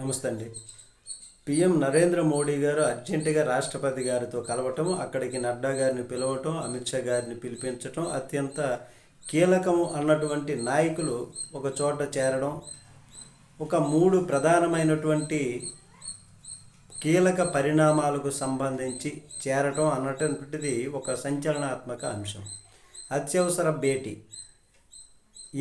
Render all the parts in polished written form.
నమస్తే అండి. పిఎం నరేంద్ర మోడీ గారు అర్జెంటుగా రాష్ట్రపతి గారితో కలవటం, అక్కడికి నడ్డా గారిని పిలవటం, అమిత్ షా గారిని పిలిపించటం, అత్యంత కీలకము అన్నటువంటి నాయకులు ఒక చోట చేరడం, ఒక మూడు ప్రధానమైనటువంటి కీలక పరిణామాలకు సంబంధించి చేరటం అన్నటువంటిది ఒక సంచలనాత్మక అంశం. అత్యవసర భేటీ,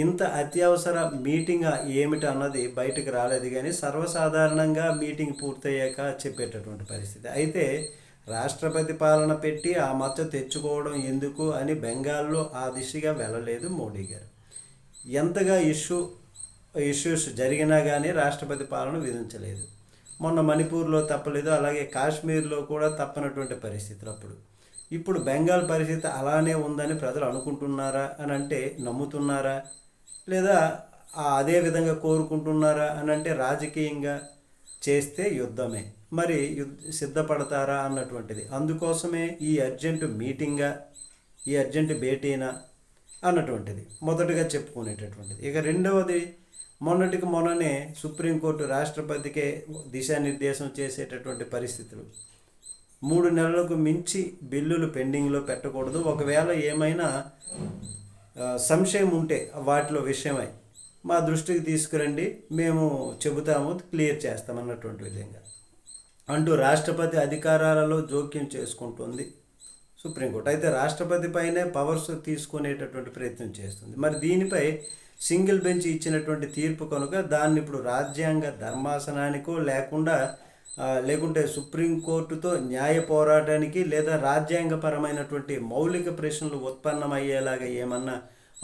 ఇంత అత్యవసర మీటింగ్ ఏమిటి అన్నది బయటకు రాలేదు, కానీ సర్వసాధారణంగా మీటింగ్ పూర్తయ్యాక చెప్పేటటువంటి పరిస్థితి. అయితే రాష్ట్రపతి పాలన పెట్టి ఆ మచ్చ తెచ్చుకోవడం ఎందుకు అని బెంగాల్లో ఆ దిశగా వెళ్ళలేదు మోడీ గారు. ఎంతగా ఇష్యూస్ జరిగినా కానీ రాష్ట్రపతి పాలన విధించలేదు. మొన్న మణిపూర్లో తప్పలేదు, అలాగే కాశ్మీర్లో కూడా తప్పనటువంటి పరిస్థితులు. ఇప్పుడు బెంగాల్ పరిస్థితి అలానే ఉందని ప్రజలు అనుకుంటున్నారా అని అంటే నమ్ముతున్నారా, లేదా అదే విధంగా కోరుకుంటున్నారా అని అంటే రాజకీయంగా చేస్తే యుద్ధమే, మరి సిద్ధపడతారా అన్నటువంటిది. అందుకోసమే ఈ అర్జెంటు మీటింగా, ఈ అర్జెంటు భేటీనా అన్నటువంటిది మొదటగా చెప్పుకునేటటువంటిది. ఇక రెండవది, మొన్ననే సుప్రీంకోర్టు రాష్ట్రపతికే దిశానిర్దేశం చేసేటటువంటి పరిస్థితులు. 3 నెలలకు మించి బిల్లులు పెండింగ్లో పెట్టకూడదు, ఒకవేళ ఏమైనా సంశయం ఉంటే వాటిలో విషయమై మా దృష్టికి తీసుకురండి, మేము చెబుతాము, క్లియర్ చేస్తామన్నటువంటి విధంగా అంటూ రాష్ట్రపతి అధికారాలలో జోక్యం చేసుకుంటుంది సుప్రీంకోర్టు. అయితే రాష్ట్రపతి పైనే పవర్స్ తీసుకునేటటువంటి ప్రయత్నం చేస్తుంది. మరి దీనిపై సింగిల్ బెంచ్ ఇచ్చినటువంటి తీర్పు కనుక దాన్ని ఇప్పుడు రాజ్యాంగ ధర్మాసనానికో లేకుంటే సుప్రీంకోర్టుతో న్యాయ పోరాటానికి, లేదా రాజ్యాంగపరమైనటువంటి మౌలిక ప్రశ్నలు ఉత్పన్నమయ్యేలాగా ఏమన్నా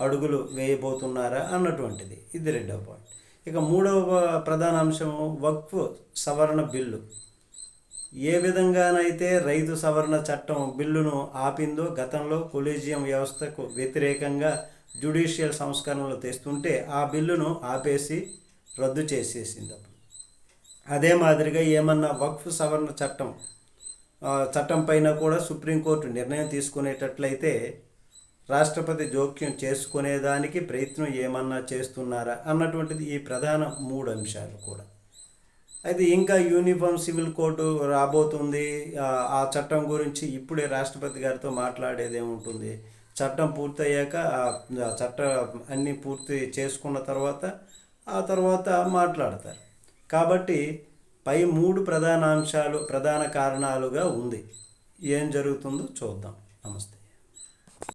అడుగులు వేయబోతున్నారా అన్నటువంటిది. ఇది రెండవ పాయింట్. ఇక మూడవ ప్రధాన అంశము వక్ఫ్ సవరణ బిల్లు. ఏ విధంగానైతే రైతు సవరణ చట్టం బిల్లును ఆపిందో, గతంలో కొలీజియం వ్యవస్థకు వ్యతిరేకంగా జ్యుడిషియల్ సంస్కరణలు తెస్తుంటే ఆ బిల్లును ఆపేసి రద్దు చేసేసింది. అదే మాదిరిగా ఏమన్నా వక్ఫ్ సవరణ చట్టం పైన కూడా సుప్రీంకోర్టు నిర్ణయం తీసుకునేటట్లయితే రాష్ట్రపతి జోక్యం చేసుకునేదానికి ప్రయత్నం ఏమన్నా చేస్తున్నారా అన్నటువంటిది ఈ ప్రధాన 3 అంశాలు కూడా. అయితే ఇంకా యూనిఫామ్ సివిల్ కోడ్ రాబోతుంది. ఆ చట్టం గురించి ఇప్పుడే రాష్ట్రపతి గారితో మాట్లాడేది ఏముంటుంది, చట్టం పూర్తయ్యాక అన్నీ పూర్తి చేసుకున్న తర్వాత మాట్లాడతారు. కాబట్టి పై 3 ప్రధాన అంశాలు ప్రధాన కారణాలుగా ఉంది. ఏం జరుగుతుందో చూద్దాం. నమస్తే.